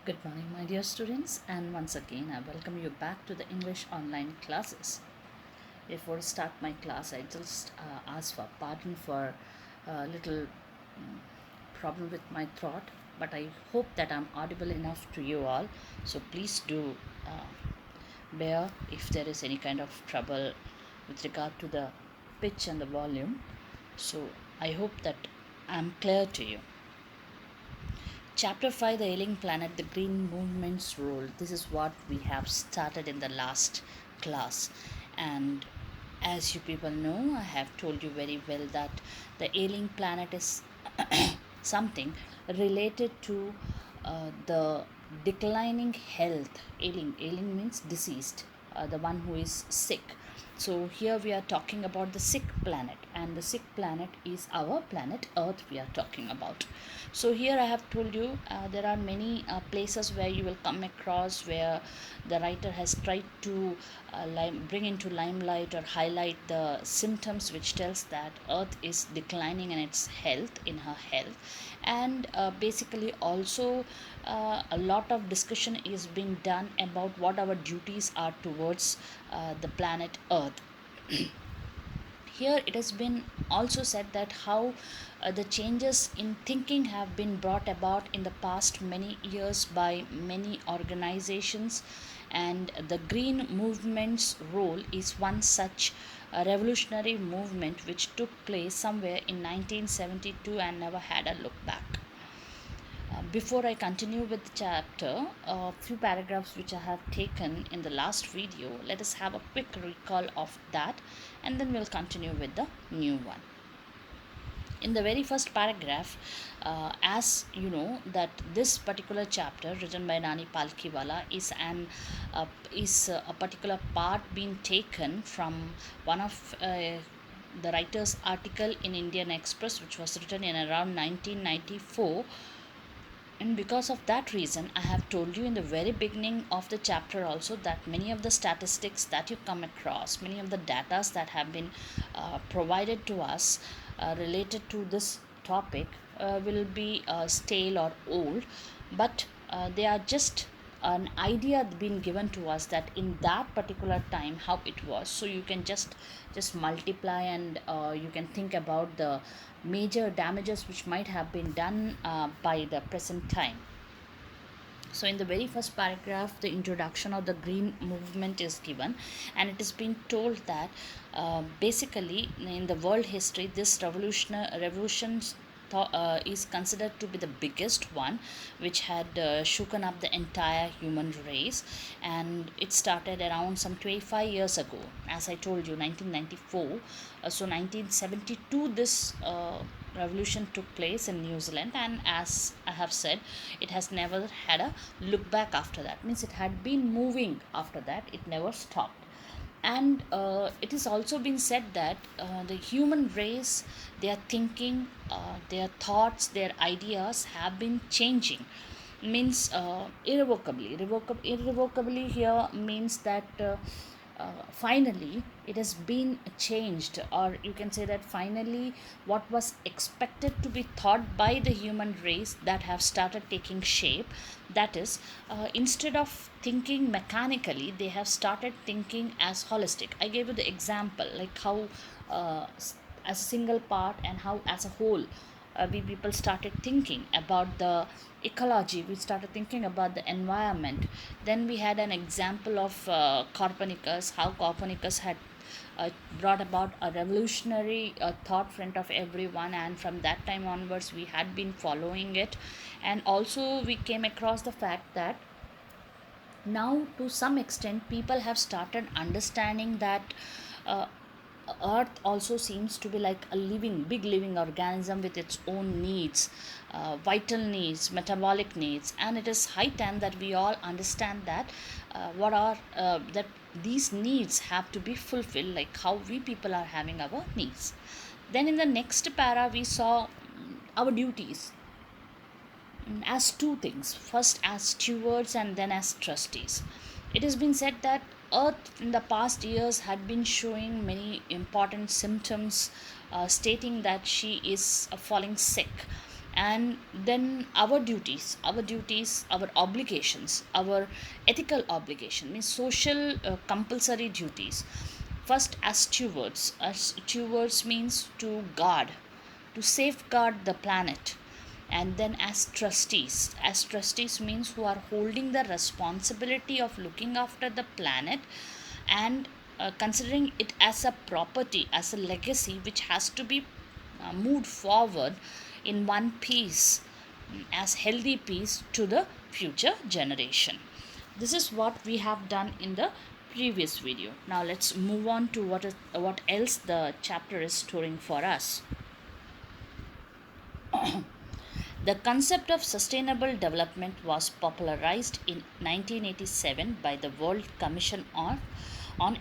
Good morning, my dear students, and once again, I welcome you back to the English online classes. Before I start my class, I just ask for pardon for a little problem with my throat, but I hope that I'm audible enough to you all. So please do bear if there is any kind of trouble with regard to the pitch and the volume. So I hope that I'm clear to you. Chapter 5, The Ailing Planet, the Green Movement's Role. This is what we have started in the last class. And as you people know, I have told you very well that the ailing planet is something related to the declining health. Ailing means deceased, the one who is sick. So here we are talking about the sick planet, and the sick planet is our planet Earth we are talking about. So here I have told you there are many places where you will come across where the writer has tried to bring into limelight or highlight the symptoms which tells that Earth is declining in its health, in her health, and basically also a lot of discussion is being done about what our duties are towards the planet Earth. Here it has been also said that how the changes in thinking have been brought about in the past many years by many organizations, and the green movement's role is one such revolutionary movement which took place somewhere in 1972 and never had a look back. Before I continue with the chapter, a few paragraphs which I have taken in the last video, let us have a quick recall of that, and then we'll continue with the new one. In the very first paragraph, as you know that this particular chapter written by Nani Palkiwala is a particular part being taken from one of the writer's article in Indian Express, which was written in around 1994. And because of that reason, I have told you in the very beginning of the chapter also that many of the statistics that you come across, many of the data that have been provided to us related to this topic will be stale or old, but they are just an idea being given to us that in that particular time how it was. So you can just multiply, and you can think about the major damages which might have been done by the present time. So in the very first paragraph, the introduction of the green movement is given, and it is being told that basically in the world history this revolution is considered to be the biggest one which had shooken up the entire human race, and it started around some 25 years ago, as I told you, 1994. So 1972 this revolution took place in New Zealand, and as I have said, it has never had a look back after that. Means it had been moving after that, it never stopped. And it has also been said that the human race, their thinking, their thoughts, their ideas have been changing. Means irrevocably here means that finally it has been changed, or you can say that finally what was expected to be thought by the human race that have started taking shape. That is, instead of thinking mechanically, they have started thinking as holistic. I gave you the example like how as a single part and how as a whole we people started thinking about the ecology, we started thinking about the environment. Then we had an example of Copernicus, how Copernicus had brought about a revolutionary thought front of everyone, and from that time onwards we had been following it. And also we came across the fact that now to some extent people have started understanding that uh, earth also seems to be like a big living organism with its own needs, vital needs, metabolic needs, and it is high time that we all understand that what are that these needs have to be fulfilled, like how we people are having our needs. Then in the next para we saw our duties as two things: first as stewards and then as trustees. It has been said that Earth in the past years had been showing many important symptoms, stating that she is falling sick. And then our obligations, our ethical obligation means social compulsory duties. First, as stewards means to guard, to safeguard the planet. And then as trustees means who are holding the responsibility of looking after the planet, and considering it as a property, as a legacy which has to be moved forward in one piece, as healthy piece to the future generation. This is what we have done in the previous video. Now let's move on to what else the chapter is storing for us. The concept of sustainable development was popularized in 1987 by the World Commission on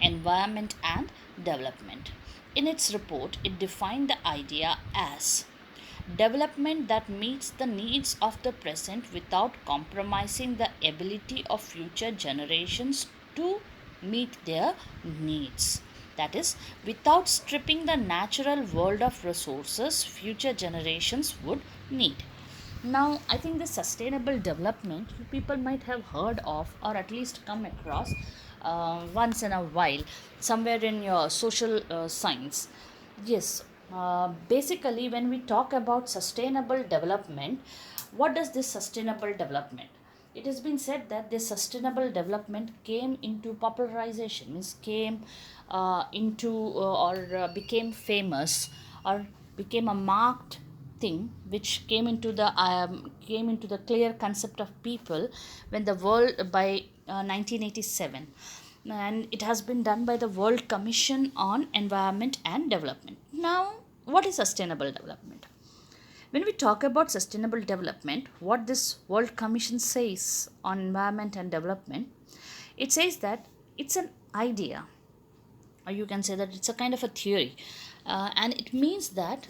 Environment and Development. In its report, it defined the idea as development that meets the needs of the present without compromising the ability of future generations to meet their needs. That is, without stripping the natural world of resources future generations would need. Now, I think the sustainable development you people might have heard of, or at least come across once in a while, somewhere in your social science. Yes, basically, when we talk about sustainable development, what does this sustainable development? It has been said that this sustainable development came into popularization, means came into or became famous, or became a marked thing which came into the clear concept of people when the world by 1987, and it has been done by the World Commission on Environment and Development. Now, what is sustainable development? When we talk about sustainable development, what this World Commission says on environment and development, it says that it's an idea, or you can say that it's a kind of a theory, and it means that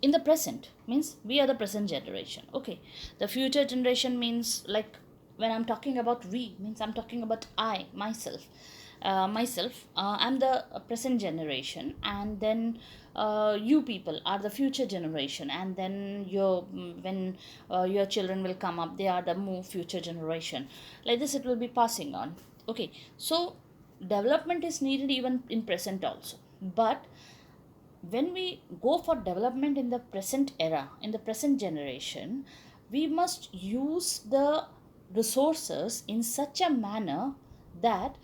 in the present means we are the present generation. Okay, the future generation means, like, when I'm talking about we means I'm talking about I myself. I'm the present generation, and then you people are the future generation, and then when your children will come up, they are the more future generation. Like this it will be passing on. Okay, so development is needed even in present also. But when we go for development in the present era, in the present generation, we must use the resources in such a manner that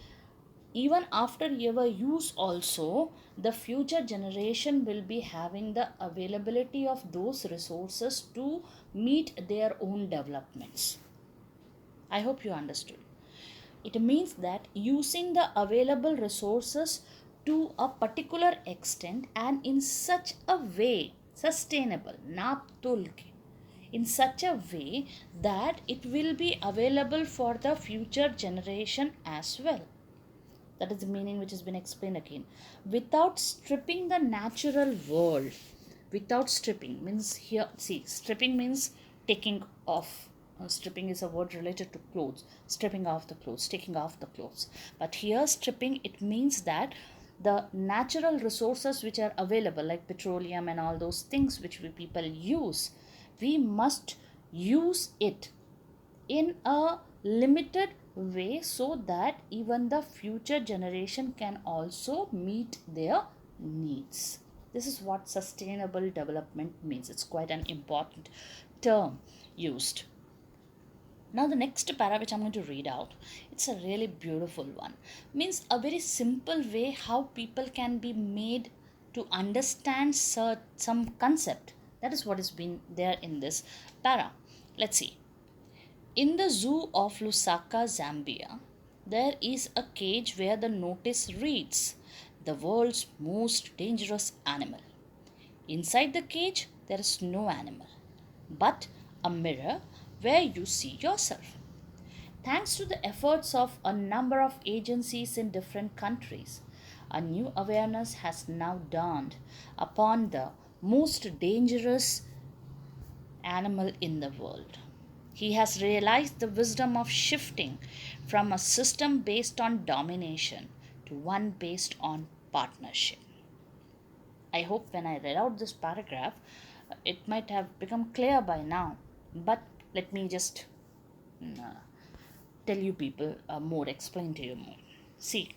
even after your use also, the future generation will be having the availability of those resources to meet their own developments. I hope you understood. It means that using the available resources to a particular extent and in such a way, sustainable, naptulke, in such a way that it will be available for the future generation as well. That is the meaning which has been explained again. Without stripping the natural world. Without stripping means, here, see, stripping means taking off. Stripping is a word related to clothes. Stripping off the clothes, taking off the clothes. But here, stripping, it means that the natural resources which are available, like petroleum and all those things which we people use, we must use it in a limited way so that even the future generation can also meet their needs. This is what sustainable development means. It's quite an important term used. Now the next para which I'm going to read out, it's a really beautiful one. Means a very simple way how people can be made to understand some concept. That is what has been there in this para. Let's see. In the zoo of Lusaka, Zambia, there is a cage where the notice reads, "The world's most dangerous animal." Inside the cage, there is no animal, but a mirror where you see yourself. Thanks to the efforts of a number of agencies in different countries, a new awareness has now dawned upon the most dangerous animal in the world. He has realized the wisdom of shifting from a system based on domination to one based on partnership. I hope when I read out this paragraph, It might have become clear by now, but let me just tell you people more, explain to you more. See,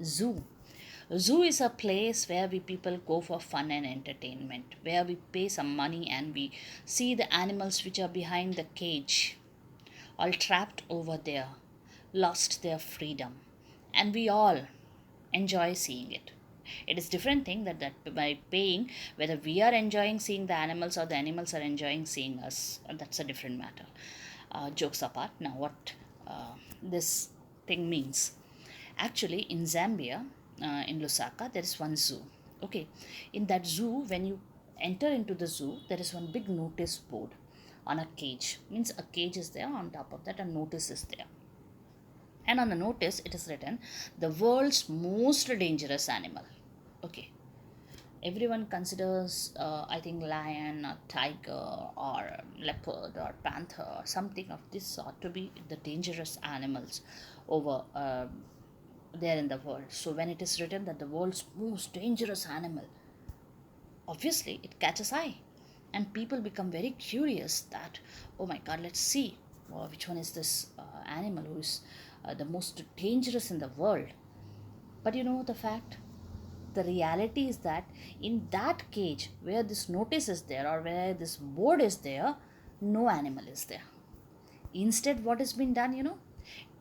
zoo. Zoo is a place where we people go for fun and entertainment, where we pay some money and we see the animals which are behind the cage, all trapped over there, lost their freedom, and we all enjoy seeing it. It is different thing that by paying, whether we are enjoying seeing the animals or the animals are enjoying seeing us, that's a different matter. Jokes apart, now what this thing means. Actually, in Zambia, in Lusaka, there is one zoo. Okay, in that zoo, when you enter into the zoo, there is one big notice board on a cage. Means a cage is there, on top of that, a notice is there. And on the notice, it is written, the world's most dangerous animal. Okay, everyone considers, I think, lion or tiger or leopard or panther or something of this sort to be the dangerous animals over there in the world. So when it is written that the world's most dangerous animal, obviously it catches eye, and people become very curious that, oh my god, let's see which one is this animal who is the most dangerous in the world. But you know the fact, the reality is that in that cage where this notice is there or where this board is there, no animal is there. Instead, what has been done,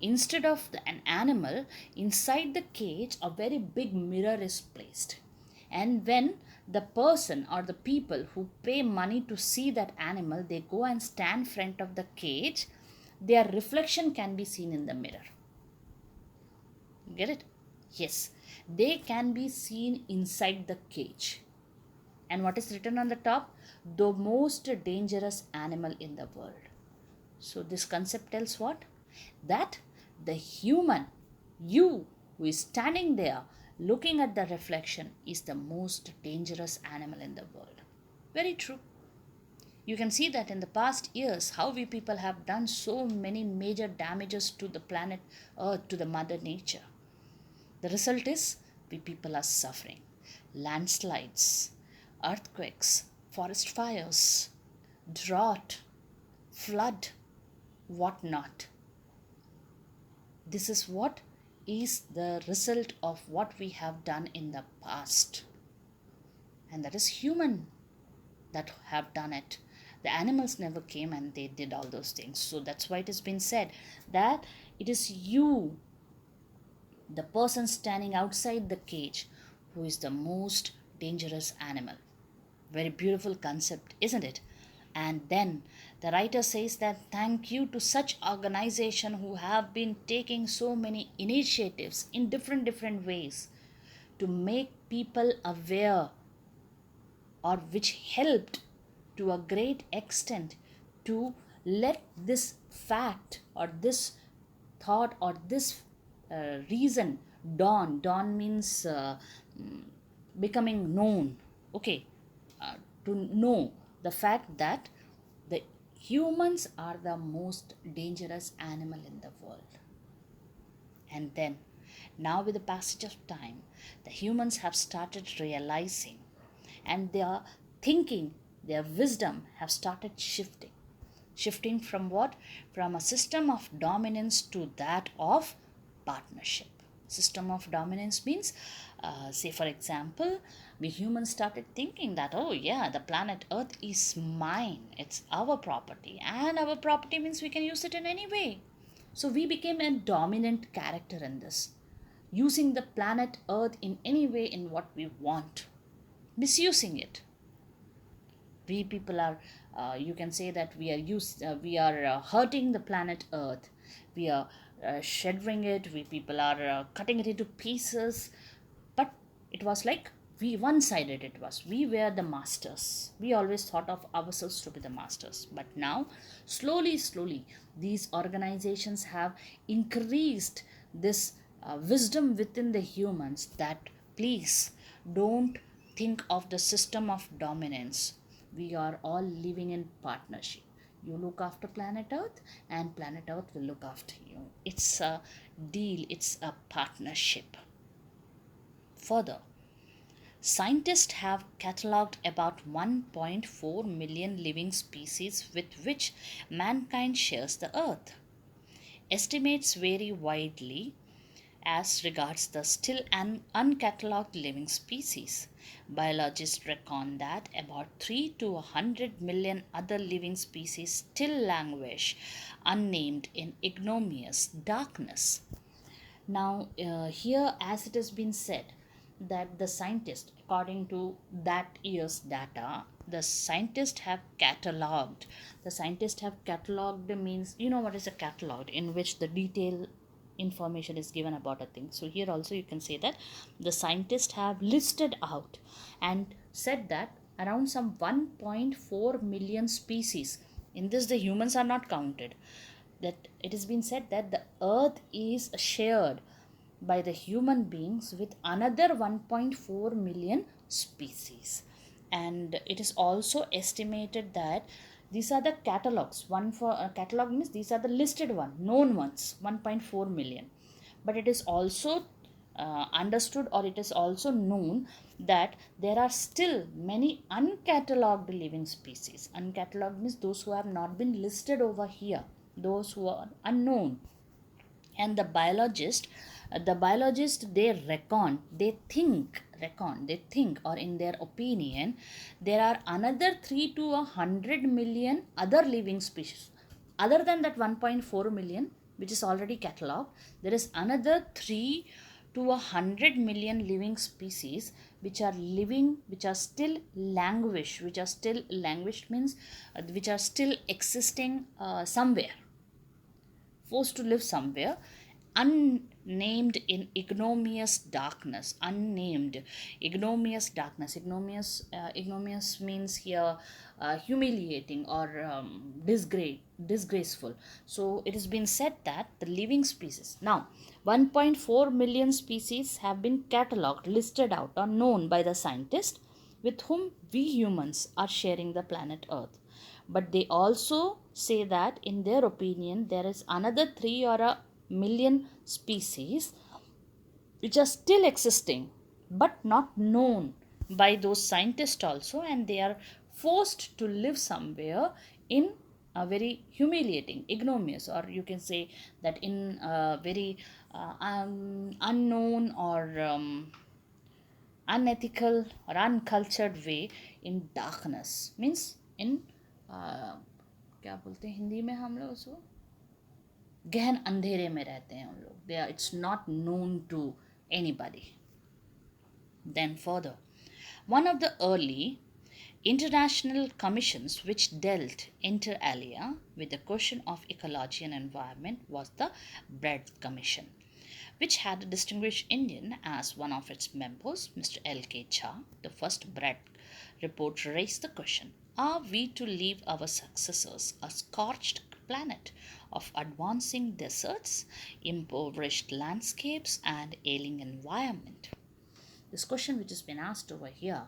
instead of an animal, inside the cage a very big mirror is placed. And when the person or the people who pay money to see that animal, they go and stand front of the cage, their reflection can be seen in the mirror. Get it? Yes, they can be seen inside the cage. And what is written on the top? The most dangerous animal in the world. So this concept tells what? That the human, you who is standing there looking at the reflection, is the most dangerous animal in the world. Very true. You can see that in the past years, how we people have done so many major damages to the planet Earth, to the Mother Nature. The result is we people are suffering. Landslides, earthquakes, forest fires, drought, flood, whatnot. This is what is the result of what we have done in the past. And that is human that have done it. The animals never came and they did all those things. So that's why it has been said that it is you, the person standing outside the cage, who is the most dangerous animal. Very beautiful concept, isn't it? And then the writer says that thank you to such organization who have been taking so many initiatives in different ways to make people aware, or which helped to a great extent to let this fact or this thought or this reason dawn. Dawn means becoming known. Okay, uh, to know the fact that the humans are the most dangerous animal in the world. And then, now with the passage of time, the humans have started realizing, and their thinking, their wisdom have started shifting. Shifting from what? From a system of dominance to that of partnership. System of dominance means, say for example, we humans started thinking that, oh yeah, the planet Earth is mine, it's our property, and our property means we can use it in any way. So we became a dominant character in this, using the planet Earth in any way in what we want, misusing it. We people are, you can say that we are hurting the planet Earth. We are shuddering it. We people are cutting it into pieces. But it was like we one-sided. It was we were the masters. We always thought of ourselves to be the masters. But now, slowly, these organizations have increased this wisdom within the humans that please don't think of the system of dominance. We are all living in partnership. You look after planet Earth, and planet Earth will look after you. It's a deal, it's a partnership. Further, Scientists have catalogued about 1.4 million living species with which mankind shares the earth. Estimates vary widely as regards the still uncatalogued living species. Biologists reckon that about 3 to 100 million other living species still languish unnamed in ignominious darkness. Now, here, as it has been said, that the scientists, according to that year's data, the scientists have catalogued. The scientists have catalogued means, you know what is a catalog, in which the detail information is given about a thing. So here also you can say that the scientists have listed out and said that around some 1.4 million species. In this, the humans are not counted. That it has been said that the earth is shared by the human beings with another 1.4 million species, and it is also estimated that these are the catalogs. One for catalog means these are the listed one, known ones, 1.4 million. But it is also understood, or it is also known, that there are still many uncatalogued living species. Uncatalogued means those who have not been listed over here, those who are unknown. And the biologist, they reckon, they think, or in their opinion, there are another 3 to 100 million other living species other than that 1.4 million which is already catalogued. There is another 3 to 100 million living species which are living, which are still languish, means which are still existing somewhere, forced to live somewhere, unnamed in ignominious darkness. Ignominious means here humiliating or disgraceful. So it has been said that the living species now, 1.4 million species have been catalogued, listed out, or known by the scientists with whom we humans are sharing the planet Earth. But they also say that, in their opinion, there is another 3 or a million species which are still existing but not known by those scientists also, and they are forced to live somewhere in a very humiliating, ignominious, or you can say that in a very unknown or unethical or uncultured way, in darkness, means in क्या बोलते हैं हिंदी में हम लोग उसको, गहन अंधेरे में रहते हैं उन लोग. They are, it's not known to anybody. Then further, one of the early international commissions which dealt inter alia with the question of ecology and environment was the Bread Commission, which had a distinguished Indian as one of its members, Mr. L.K. Jha. The first Bread report raised the question: are we to leave our successors a scorched planet of advancing deserts, impoverished landscapes, and ailing environment? This question which has been asked over here,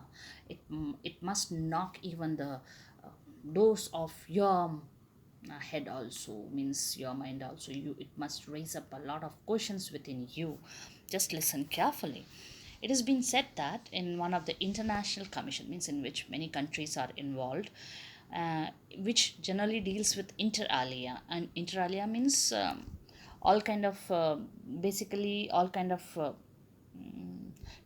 it must knock even the doors of your head also, means your mind also. It must raise up a lot of questions within you. Just listen carefully. It has been said that in one of the international commission, means in which many countries are involved, which generally deals with inter alia, and inter alia means all kind of basically all kind of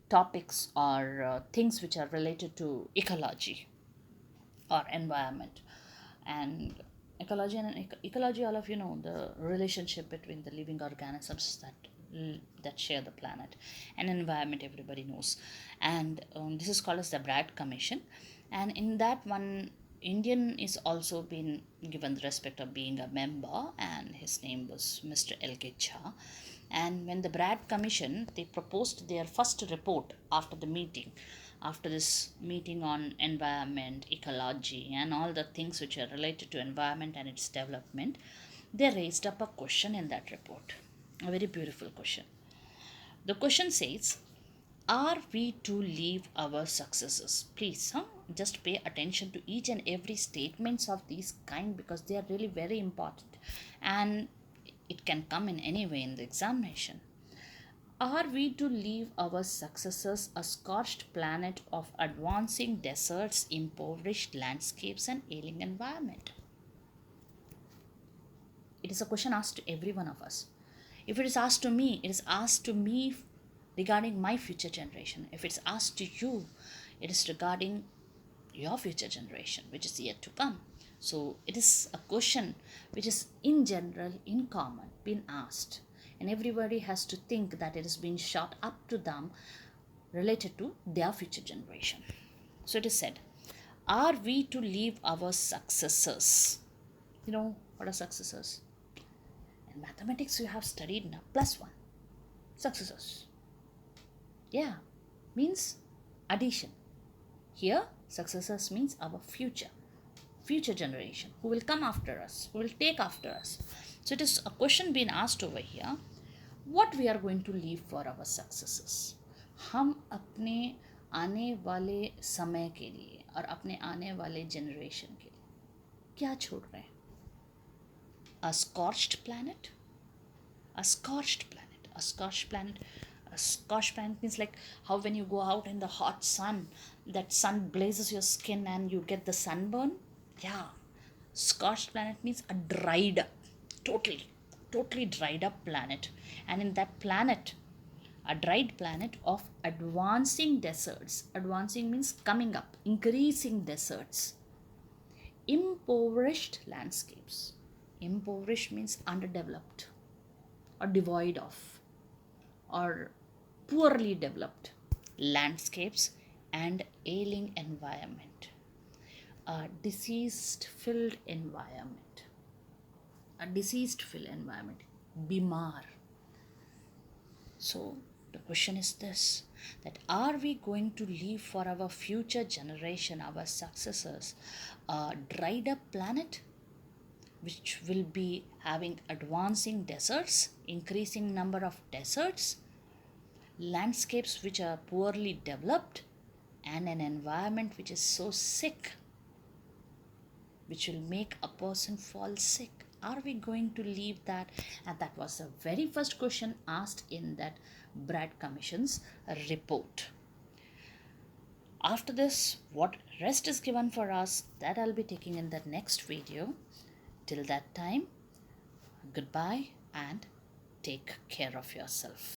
topics or things which are related to ecology or environment. And ecology, all of you know, the relationship between the living organisms that share the planet, and environment everybody knows. And this is called as the Brad Commission, and in that one, Indian is also been given the respect of being a member, and his name was Mr. L.K. Jha. And when the Brad Commission, they proposed their first report after the meeting, after this meeting on environment, ecology, and all the things which are related to environment and its development, they raised up a question in that report, a very beautiful question. The question says, are we to leave our successors? Please, just pay attention to each and every statements of these kind, because they are really very important, and it can come in any way in the examination. Are we to leave our successors a scorched planet of advancing deserts, impoverished landscapes, and ailing environment? It is a question asked to every one of us. If it is asked to me, it is asked to me regarding my future generation. If it's asked to you, it is regarding your future generation, which is yet to come. So it is a question which is in general, in common, been asked. And everybody has to think that it is being shot up to them related to their future generation. So it is said, are we to leave our successors? You know, what are successors? In mathematics, you have studied now, plus one. Successors. Yeah, means addition. Here, successors means our future generation, who will come after us, who will take after us. So it is a question being asked over here, what we are going to leave for our successors. हम अपने आने वाले समय के लिए और अपने आने वाले जनरेशन के लिए क्या छोड़ रहे हैं? A scorched planet? A scorched planet. A scorched planet. A scorched planet means like how when you go out in the hot sun, that sun blazes your skin and you get the sunburn. Yeah. Scorched planet means a dried up, totally dried up planet. And in that planet, a dried planet of advancing deserts. Advancing means coming up, increasing deserts. Impoverished landscapes. Impoverished means underdeveloped or devoid of or poorly developed landscapes and ailing environment. A diseased filled environment. A diseased filled environment. Bimar. So the question is this, that are we going to leave for our future generation, our successors, a dried up planet which will be having advancing deserts, increasing number of deserts, landscapes which are poorly developed, and an environment which is so sick, which will make a person fall sick? Are we going to leave that? And that was the very first question asked in that Brad Commission's report. After this, what rest is given for us, that I'll be taking in the next video. Till that time, goodbye and take care of yourself.